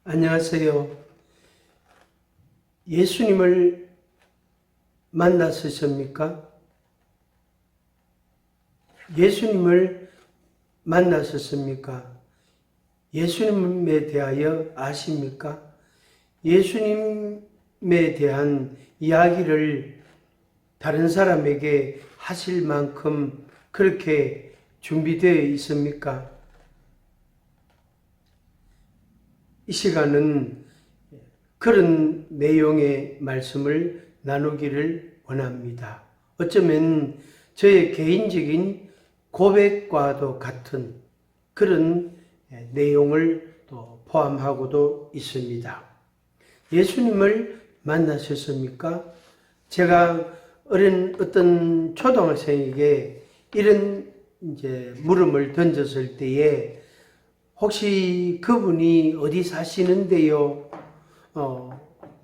안녕하세요. 예수님을 만났으십니까? 예수님을 만났었습니까? 예수님에 대하여 아십니까? 예수님에 대한 이야기를 다른 사람에게 하실 만큼 그렇게 준비되어 있습니까? 이 시간은 그런 내용의 말씀을 나누기를 원합니다. 어쩌면 저의 개인적인 고백과도 같은 그런 내용을 또 포함하고도 있습니다. 예수님을 만나셨습니까? 제가 어린 어떤 초등학생에게 이런 물음을 던졌을 때에 혹시 그분이 어디 사시는데요?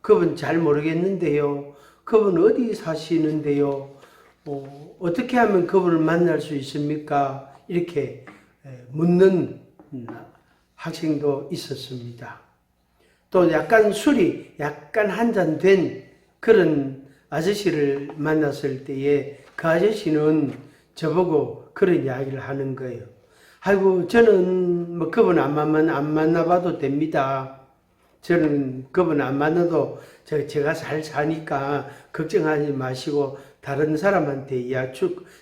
그분 잘 모르겠는데요. 그분 어디 사시는데요? 어떻게 하면 그분을 만날 수 있습니까? 이렇게 묻는 학생도 있었습니다. 또 술이 약간 한 잔 된 그런 아저씨를 만났을 때에 그 아저씨는 저보고 그런 이야기를 하는 거예요. 아이고, 저는 그분 안 만나봐도 됩니다. 저는 그분 안 만나도 제가 잘 사니까 걱정하지 마시고 다른 사람한테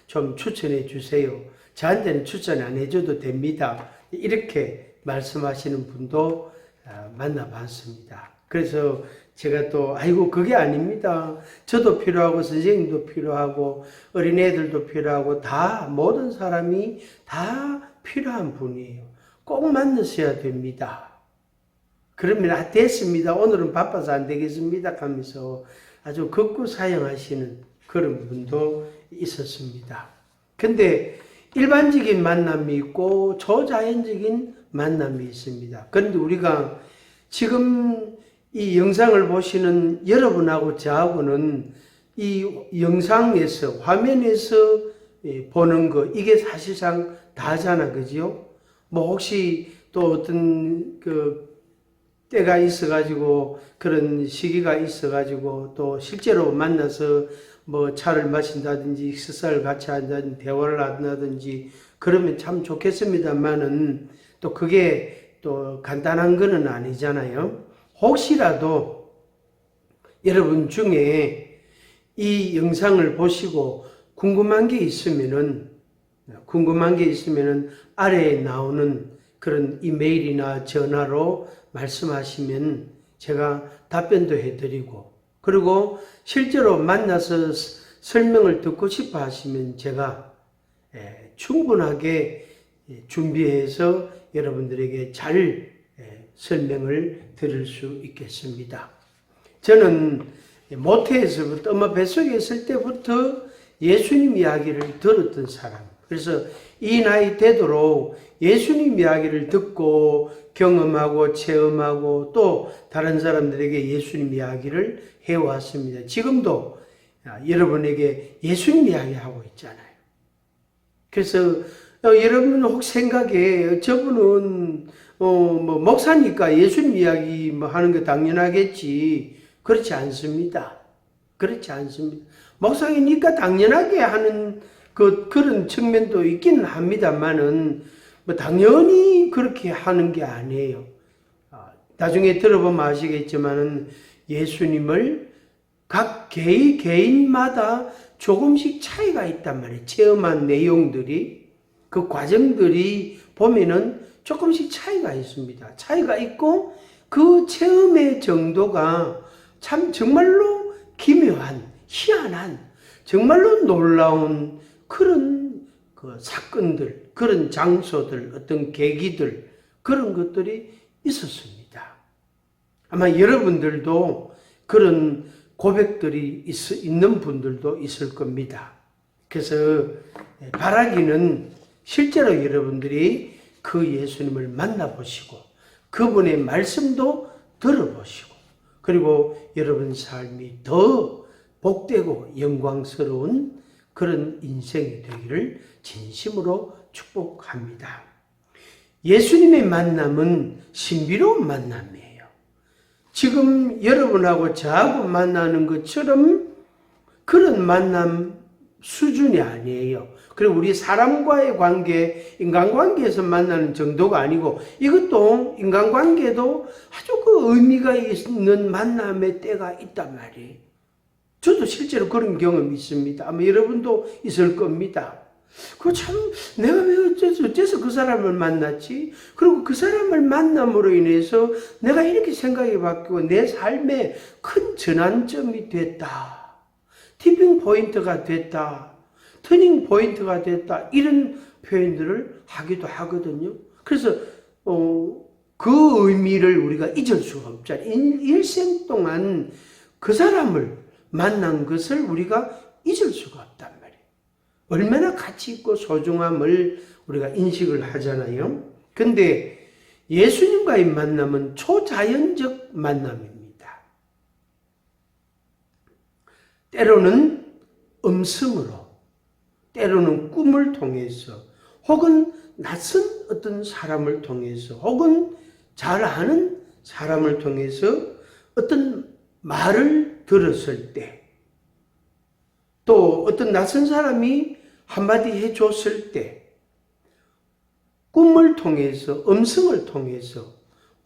좀 추천해 주세요. 저한테는 추천 안 해줘도 됩니다. 이렇게 말씀하시는 분도 만나봤습니다. 그래서 제가 또 아이고 그게 아닙니다. 저도 필요하고 선생님도 필요하고 어린애들도 필요하고 다 모든 사람이 다 필요한 분이에요. 꼭 만나셔야 됩니다. 그러면 됐습니다. 오늘은 바빠서 안 되겠습니다. 하면서 아주 극구 사용하시는 그런 분도 있었습니다. 근데 일반적인 만남이 있고 초자연적인 만남이 있습니다. 그런데 우리가 지금 이 영상을 보시는 여러분하고 저하고는 이 영상에서 화면에서 보는 거 이게 사실상 다잖아, 그죠? 혹시 또 어떤 때가 있어가지고 그런 시기가 있어가지고 또 실제로 만나서 차를 마신다든지 식사를 같이 한다든지 대화를 한다든지 그러면 참 좋겠습니다만은 또 그게 또 간단한 거는 아니잖아요. 혹시라도 여러분 중에 이 영상을 보시고 궁금한 게 있으면은 아래에 나오는 그런 이메일이나 전화로 말씀하시면 제가 답변도 해드리고, 그리고 실제로 만나서 설명을 듣고 싶어 하시면 제가 충분하게 준비해서 여러분들에게 잘 설명을 드릴 수 있겠습니다. 저는 모태에서부터 엄마 뱃속에 있을 때부터 예수님 이야기를 들었던 사람, 그래서 이 나이 되도록 예수님 이야기를 듣고 경험하고 체험하고 또 다른 사람들에게 예수님 이야기를 해왔습니다. 지금도 여러분에게 예수님 이야기하고 있잖아요. 그래서 여러분 혹시 생각에 저분은 목사니까 예수님 이야기 하는 게 당연하겠지. 그렇지 않습니다. 그렇지 않습니다. 목사이니까 당연하게 하는 그런 측면도 있기는 합니다만은 당연히 그렇게 하는 게 아니에요. 나중에 들어보면 아시겠지만은 예수님을 각 개인마다 조금씩 차이가 있단 말이에요. 체험한 내용들이, 그 과정들이 보면은 조금씩 차이가 있습니다. 차이가 있고 그 체험의 정도가 참 정말로 기묘한, 희한한, 정말로 놀라운 그런 사건들, 그런 장소들, 어떤 계기들, 그런 것들이 있었습니다. 아마 여러분들도 그런 고백들이 있는 분들도 있을 겁니다. 그래서 바라기는 실제로 여러분들이 그 예수님을 만나보시고 그분의 말씀도 들어보시고 그리고 여러분 삶이 더 복되고 영광스러운 그런 인생이 되기를 진심으로 축복합니다. 예수님의 만남은 신비로운 만남이에요. 지금 여러분하고 저하고 만나는 것처럼 그런 만남 수준이 아니에요. 그리고 우리 사람과의 관계, 인간관계에서 만나는 정도가 아니고 이것도 인간관계도 아주 그 의미가 있는 만남의 때가 있단 말이에요. 저도 실제로 그런 경험이 있습니다. 아마 여러분도 있을 겁니다. 그 참 내가 왜 어째서 그 사람을 만났지? 그리고 그 사람을 만남으로 인해서 내가 이렇게 생각이 바뀌고 내 삶에 큰 전환점이 됐다. 티핑 포인트가 됐다. 터닝 포인트가 됐다. 이런 표현들을 하기도 하거든요. 그래서 그 의미를 우리가 잊을 수가 없잖아요. 일생 동안 그 사람을 만난 것을 우리가 잊을 수가 없단 말이에요. 얼마나 가치 있고 소중함을 우리가 인식을 하잖아요. 근데 예수님과의 만남은 초자연적 만남입니다. 때로는 음성으로, 때로는 꿈을 통해서, 혹은 낯선 어떤 사람을 통해서, 혹은 잘 아는 사람을 통해서 어떤 말을 들었을 때, 또 어떤 낯선 사람이 한마디 해줬을 때, 꿈을 통해서, 음성을 통해서,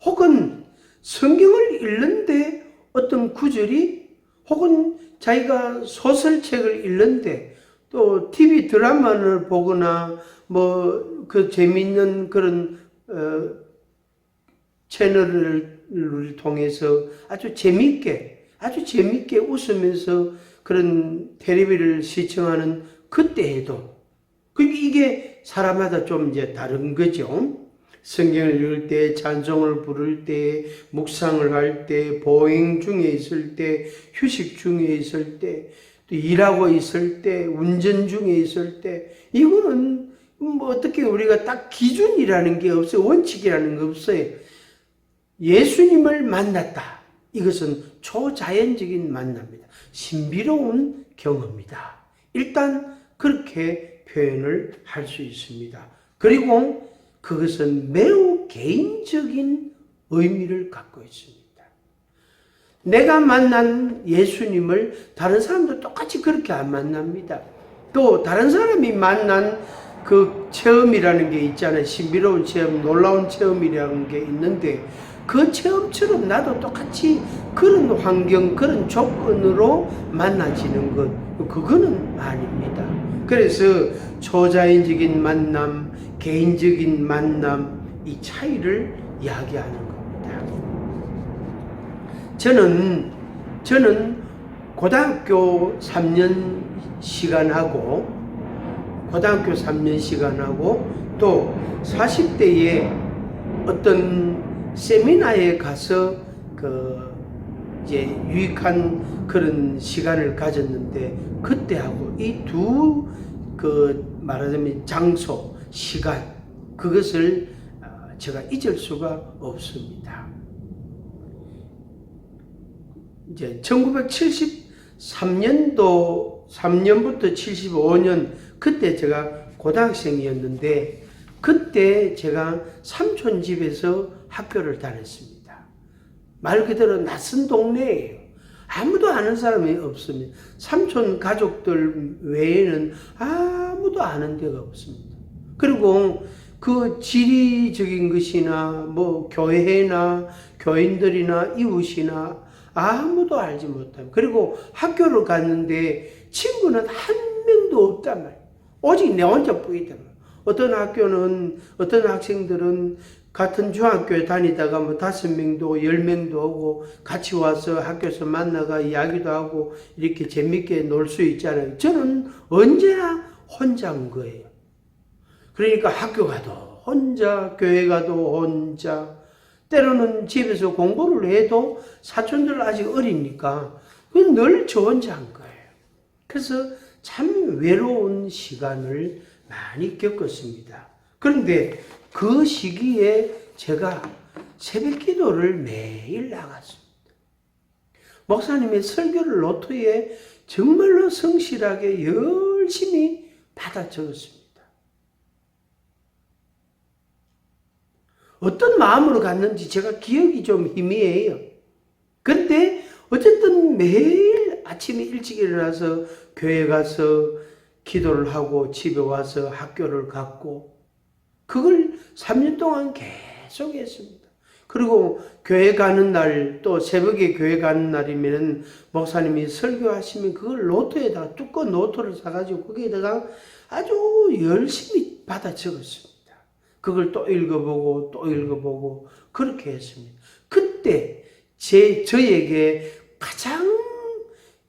혹은 성경을 읽는데 어떤 구절이, 혹은 자기가 소설책을 읽는데, 또 TV 드라마를 보거나, 그 재미있는 그런, 채널을 통해서 아주 재밌게 웃으면서 그런 텔레비를 시청하는 그때에도, 이게 사람마다 좀 이제 다른 거죠. 성경을 읽을 때, 찬송을 부를 때, 묵상을 할 때, 보행 중에 있을 때, 휴식 중에 있을 때, 또 일하고 있을 때, 운전 중에 있을 때, 이거는 어떻게 우리가 딱 기준이라는 게 없어요. 원칙이라는 게 없어요. 예수님을 만났다. 이것은 초자연적인 만남입니다. 신비로운 경험이다. 일단 그렇게 표현을 할 수 있습니다. 그리고 그것은 매우 개인적인 의미를 갖고 있습니다. 내가 만난 예수님을 다른 사람도 똑같이 그렇게 안 만납니다. 또 다른 사람이 만난 그 체험이라는 게 있잖아요. 신비로운 체험, 놀라운 체험이라는 게 있는데 그 체험처럼 나도 똑같이 그런 환경, 그런 조건으로 만나지는 것, 그거는 아닙니다. 그래서 초자연적인 만남, 개인적인 만남, 이 차이를 이야기하는 겁니다. 저는 고등학교 3년 시간하고 또 40대에 어떤 세미나에 가서 이제 유익한 그런 시간을 가졌는데 그때하고 이 두 말하자면 장소, 시간, 그것을 제가 잊을 수가 없습니다. 이제 1973년도 3년부터 75년 그때 제가 고등학생이었는데 그때 제가 삼촌 집에서 학교를 다녔습니다. 말 그대로 낯선 동네예요. 아무도 아는 사람이 없습니다. 삼촌 가족들 외에는 아무도 아는 데가 없습니다. 그리고 그 지리적인 것이나 교회나 교인들이나 이웃이나 아무도 알지 못합니다. 그리고 학교를 갔는데 친구는 한 명도 없단 말이에요. 오직 내 혼자뿐이단 말이에요. 어떤 학생들은 같은 중학교에 다니다가 5명도 10명도 오고 같이 와서 학교에서 만나가 이야기도 하고 이렇게 재밌게 놀 수 있잖아요. 저는 언제나 혼자인 거예요. 그러니까 학교 가도 혼자, 교회 가도 혼자, 때로는 집에서 공부를 해도 사촌들 아직 어리니까 늘 저 혼자 한 거예요. 그래서 참 외로운 시간을 많이 겪었습니다. 그런데 그 시기에 제가 새벽 기도를 매일 나갔습니다. 목사님의 설교를 노트에 정말로 성실하게 열심히 받아 적었습니다. 어떤 마음으로 갔는지 제가 기억이 좀 희미해요. 근데 어쨌든 매일 아침에 일찍 일어나서 교회 가서 기도를 하고 집에 와서 학교를 갔고 그걸 3년 동안 계속 했습니다. 그리고 교회 가는 날, 또 새벽에 교회 가는 날이면 목사님이 설교하시면 그걸 노트에다가 두꺼운 노트를 사가지고 거기에다가 아주 열심히 받아 적었습니다. 그걸 또 읽어보고 또 읽어보고 그렇게 했습니다. 그때 저에게 가장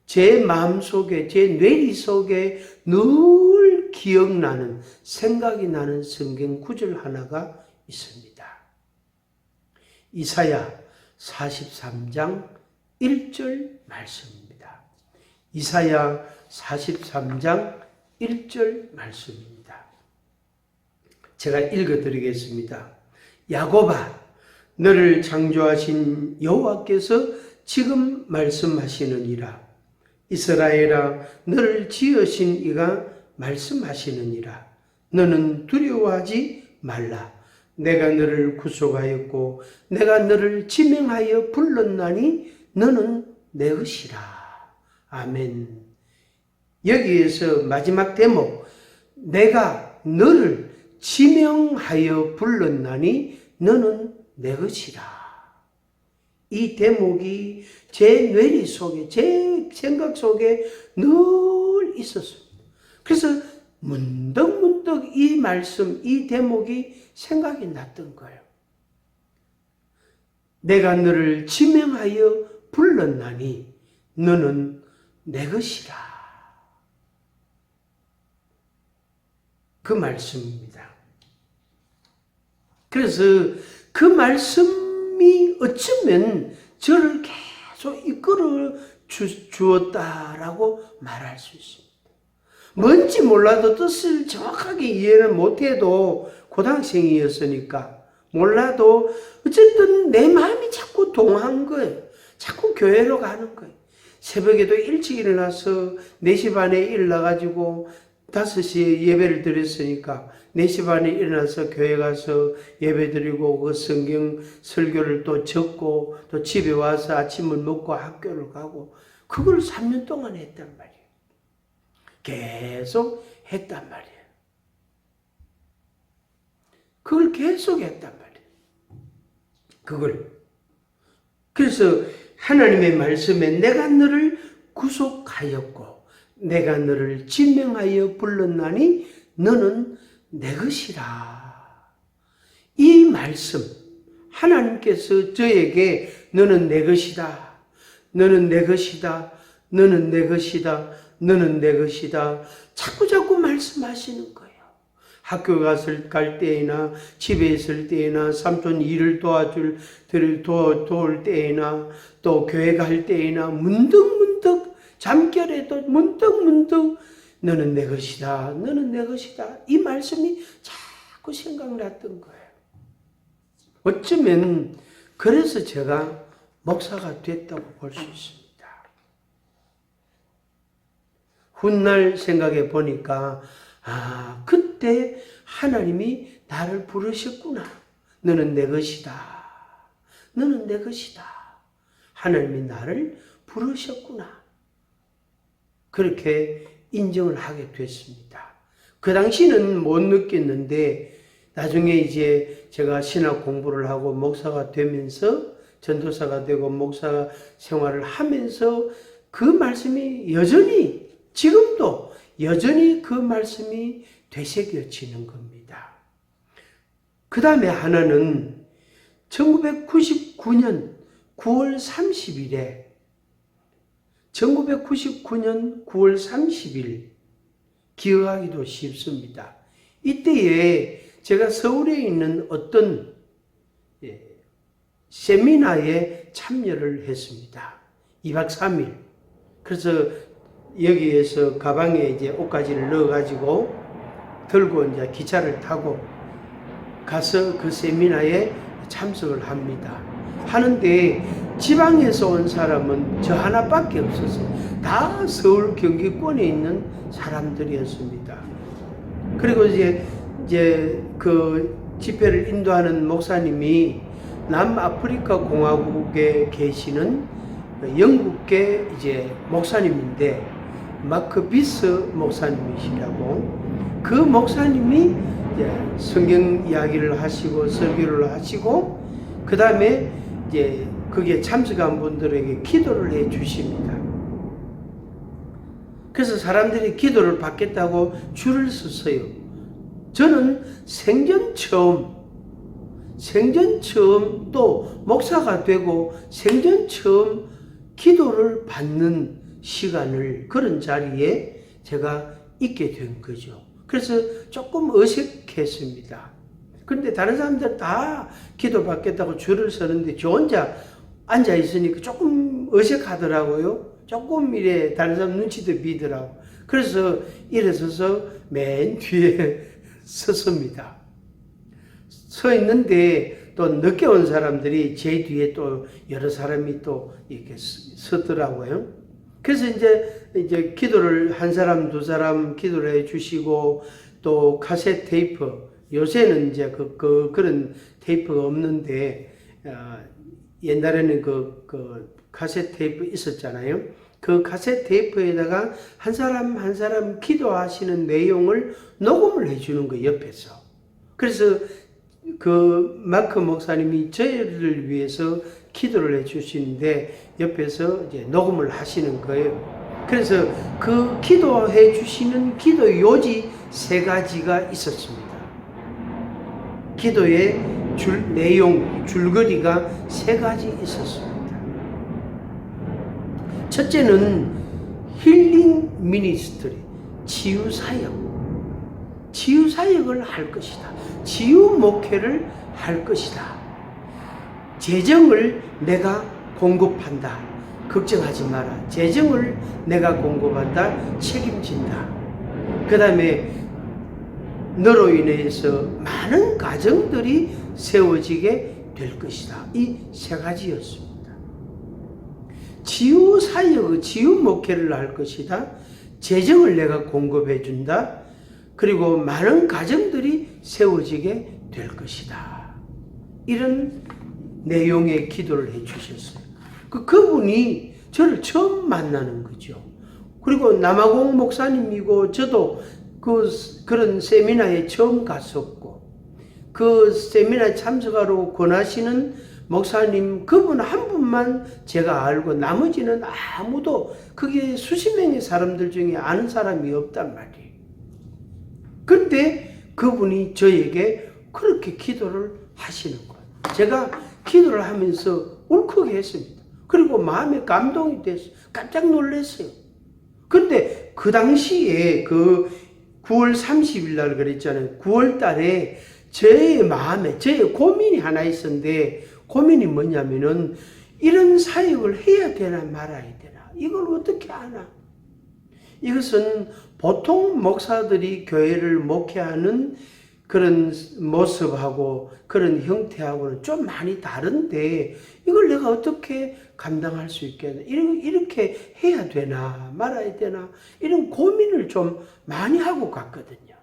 제 마음속에, 제 뇌리 속에 늘 기억나는, 생각이 나는 성경 구절 하나가 있습니다. 이사야 43장 1절 말씀입니다. 이사야 43장 1절 말씀입니다. 제가 읽어드리겠습니다. 야곱아, 너를 창조하신 여호와께서 지금 말씀하시느니라. 이스라엘아, 너를 지으신 이가 말씀하시느니라. 너는 두려워하지 말라. 내가 너를 구속하였고 내가 너를 지명하여 불렀나니 너는 내 것이라. 아멘. 여기에서 마지막 대목, 내가 너를 지명하여 불렀나니 너는 내 것이라. 이 대목이 제 뇌리 속에, 제 생각 속에 늘 있었습니다. 그래서 문득문득 이 말씀, 이 대목이 생각이 났던 거예요. 내가 너를 지명하여 불렀나니 너는 내 것이라. 그 말씀입니다. 그래서 그 말씀이 어쩌면 저를 계속 이끌어 주었다라고 말할 수 있습니다. 뭔지 몰라도 뜻을 정확하게 이해를 못해도 고등학생이었으니까 몰라도 어쨌든 내 마음이 자꾸 동한 거예요. 자꾸 교회로 가는 거예요. 새벽에도 일찍 일어나서 4시 반에 일어나가지고 5시에 예배를 드렸으니까 4시 반에 일어나서 교회 가서 예배 드리고 그 성경 설교를 또 적고 또 집에 와서 아침을 먹고 학교를 가고 그걸 3년 동안 했단 말이에요. 계속 했단 말이에요. 그걸 계속 했단 말이에요. 그걸. 그래서 하나님의 말씀에 내가 너를 구속하였고 내가 너를 지명하여 불렀나니 너는 내 것이라. 이 말씀, 하나님께서 저에게 너는 내 것이다. 너는 내 것이다. 너는 내 것이다. 너는 내 것이다. 자꾸 말씀하시는 거예요. 학교 갈 때나 집에 있을 때나 삼촌 일을 도울 때나 또 교회 갈 때나 문득문득 잠결에도 문득문득 너는 내 것이다. 너는 내 것이다. 이 말씀이 자꾸 생각났던 거예요. 어쩌면 그래서 제가 목사가 됐다고 볼 수 있습니다. 훗날 생각해 보니까 그때 하나님이 나를 부르셨구나. 너는 내 것이다. 너는 내 것이다. 하나님이 나를 부르셨구나. 그렇게 인정을 하게 됐습니다. 그 당시는 못 느꼈는데 나중에 이제 제가 신학 공부를 하고 목사가 되면서 전도사가 되고 목사 생활을 하면서 그 말씀이 여전히 지금도 여전히 그 말씀이 되새겨지는 겁니다. 그 다음에 하나는 1999년 9월 30일에 1999년 9월 30일 기억하기도 쉽습니다. 이때에 제가 서울에 있는 어떤 세미나에 참여를 했습니다. 2박 3일. 그래서 여기에서 가방에 이제 옷가지를 넣어가지고 들고 이제 기차를 타고 가서 그 세미나에 참석을 합니다. 하는데 지방에서 온 사람은 저 하나밖에 없었어요. 다 서울 경기권에 있는 사람들이었습니다. 그리고 이제 그 집회를 인도하는 목사님이 남아프리카 공화국에 계시는 영국계 이제 목사님인데 마크 비스 목사님이시라고, 그 목사님이 이제 성경 이야기를 하시고 설교를 하시고 그 다음에 이제 거기에 참석한 분들에게 기도를 해 주십니다. 그래서 사람들이 기도를 받겠다고 줄을 섰어요. 저는 생전 처음 또 목사가 되고 생전 처음 기도를 받는 시간을, 그런 자리에 제가 있게 된 거죠. 그래서 조금 어색했습니다. 그런데 다른 사람들 다 기도 받겠다고 줄을 서는데 저 혼자 앉아 있으니까 조금 어색하더라고요. 조금 이래 다른 사람 눈치도 비더라고. 그래서 일어서서 맨 뒤에 섰습니다. 서 있는데 또 늦게 온 사람들이 제 뒤에 또 여러 사람이 또 이렇게 서더라고요. 그래서 이제 기도를 한 사람 두 사람 기도를 해 주시고, 또 카세트 테이프, 요새는 이제 그런 테이프가 없는데 옛날에는 그 카세트 테이프 있었잖아요. 그 카세트 테이프에다가 한 사람 한 사람 기도하시는 내용을 녹음을 해 주는 거 옆에서. 그래서 그 마크 목사님이 저희를 위해서 기도를 해 주시는데 옆에서 이제 녹음을 하시는 거예요. 그래서 그 기도해 주시는 기도 요지 3가지가 있었습니다. 기도의 내용, 줄거리가 3가지 있었습니다. 첫째는 힐링 미니스트리, 치유사역을 할 것이다. 치유 목회를 할 것이다. 재정을 내가 공급한다. 걱정하지 마라. 재정을 내가 공급한다. 책임진다. 그 다음에 너로 인해서 많은 가정들이 세워지게 될 것이다. 이 3가지였습니다. 치유사역, 치유 목회를 할 것이다. 재정을 내가 공급해 준다. 그리고 많은 가정들이 세워지게 될 것이다. 이런 내용의 기도를 해 주셨어요. 그분이 저를 처음 만나는 거죠. 그리고 남아공 목사님이고 저도 그런 세미나에 처음 갔었고, 그 세미나에 참석하러 권하시는 목사님 그분 한 분만 제가 알고 나머지는 아무도, 그게 수십 명의 사람들 중에 아는 사람이 없단 말이에요. 그런데 그분이 저에게 그렇게 기도를 하시는 거예요. 제가 기도를 하면서 울컥했습니다. 그리고 마음에 감동이 됐어요. 깜짝 놀랐어요. 근데 그 당시에 그 9월 30일 날 그랬잖아요. 9월 달에 제 마음에 고민이 하나 있었는데, 고민이 뭐냐면은 이런 사역을 해야 되나 말아야 되나, 이걸 어떻게 하나. 이것은 보통 목사들이 교회를 목회하는 그런 모습하고 그런 형태하고는 좀 많이 다른데 이걸 내가 어떻게 감당할 수 있겠나, 이렇게 해야 되나 말아야 되나, 이런 고민을 좀 많이 하고 갔거든요.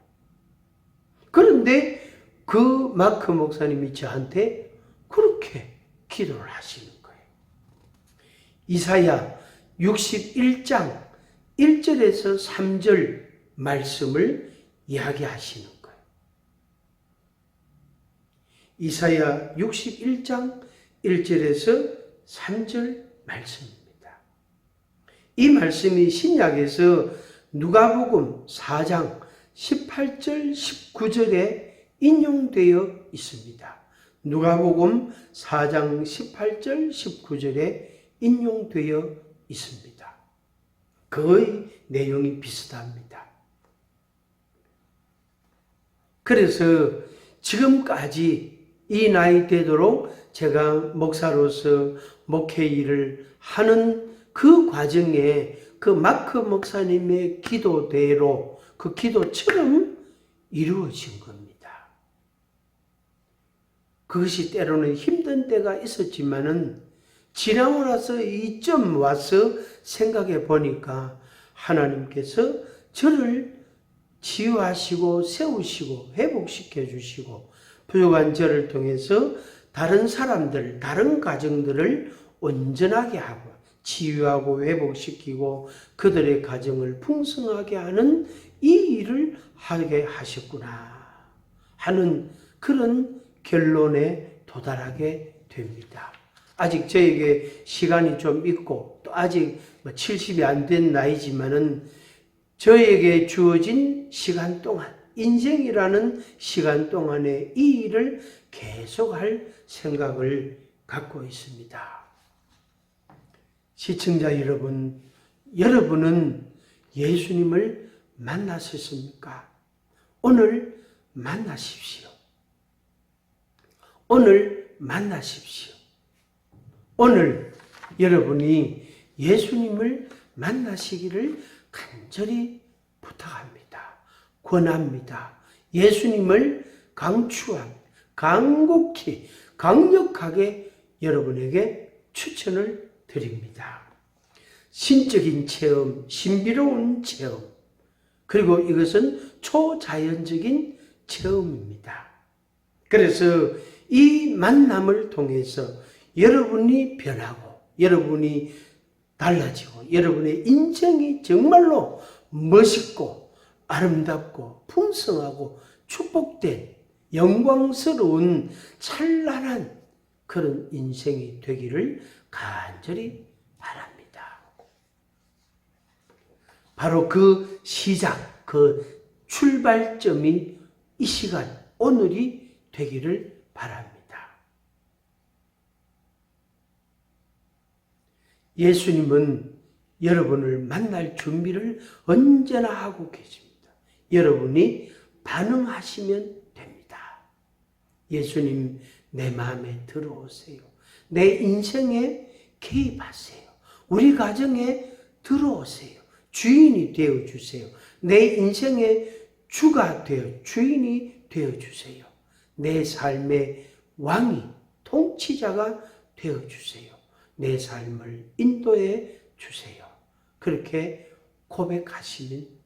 그런데 그 마크 목사님이 저한테 그렇게 기도를 하시는 거예요. 이사야 61장 1절에서 3절 말씀을 이야기하시는 거예요. 이사야 61장 1절에서 3절 말씀입니다. 이 말씀이 신약에서 누가복음 4장 18절 19절에 인용되어 있습니다. 누가복음 4장 18절 19절에 인용되어 있습니다. 거의 내용이 비슷합니다. 그래서 지금까지 이 나이 되도록 제가 목사로서 목회 일을 하는 그 과정에 그 마크 목사님의 기도대로, 그 기도처럼 이루어진 겁니다. 그것이 때로는 힘든 때가 있었지만은 지나고 나서 이쯤 와서 생각해 보니까 하나님께서 저를 치유하시고 세우시고 회복시켜 주시고 부족한 저를 통해서 다른 사람들, 다른 가정들을 온전하게 하고 치유하고 회복시키고 그들의 가정을 풍성하게 하는 이 일을 하게 하셨구나 하는 그런 결론에 도달하게 됩니다. 아직 저에게 시간이 좀 있고 또 아직 70이 안 된 나이지만은 저에게 주어진 시간 동안, 인생이라는 시간 동안에 이 일을 계속할 생각을 갖고 있습니다. 시청자 여러분, 여러분은 예수님을 만나셨습니까? 오늘 만나십시오. 오늘 만나십시오. 오늘 여러분이 예수님을 만나시기를 간절히 부탁합니다. 권합니다. 예수님을 강추합니다. 간곡히, 강력하게 여러분에게 추천을 드립니다. 신적인 체험, 신비로운 체험, 그리고 이것은 초자연적인 체험입니다. 그래서 이 만남을 통해서 여러분이 변하고, 여러분이 달라지고, 여러분의 인생이 정말로 멋있고, 아름답고, 풍성하고, 축복된, 영광스러운, 찬란한 그런 인생이 되기를 간절히 바랍니다. 바로 그 시작, 그 출발점이 이 시간, 오늘이 되기를 바랍니다. 예수님은 여러분을 만날 준비를 언제나 하고 계십니다. 여러분이 반응하시면 됩니다. 예수님, 내 마음에 들어오세요. 내 인생에 개입하세요. 우리 가정에 들어오세요. 주인이 되어주세요. 내 인생의 주가 되어 주인이 되어주세요. 내 삶의 왕이, 통치자가 되어주세요. 내 삶을 인도해 주세요. 그렇게 고백하시면